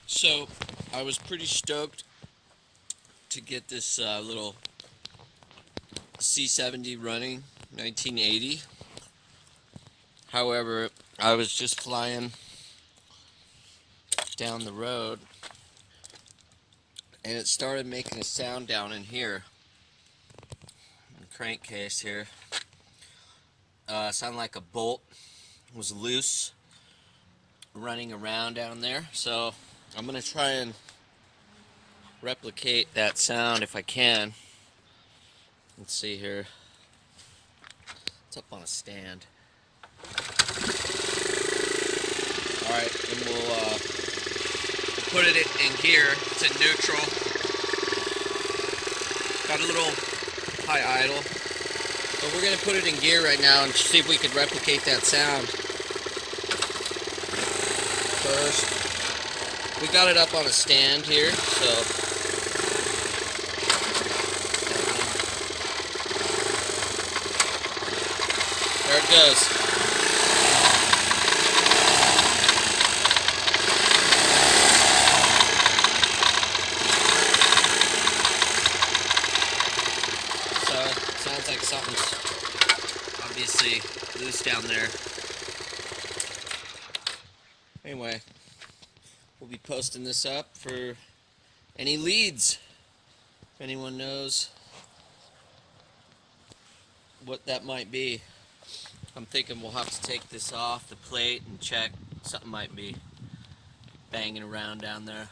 So I was pretty stoked to get this little C70 running, 1980. However, I was just flying down the road and it started making a sound down in here, in the crankcase here. Sounded like a bolt was loose running around down there. So I'm gonna try and replicate that sound if I can. Let's see here. It's up on a stand. Alright, and we'll put it in gear. It's in neutral. Got a little high idle. But we're going to put it in gear right now and see if we can replicate that sound. First, we got it up on a stand here, so there it goes. So, sounds like something's obviously loose down there. Anyway, we'll be posting this up for any leads. If anyone knows what that might be. I'm thinking we'll have to take this off the plate and check. Something might be banging around down there.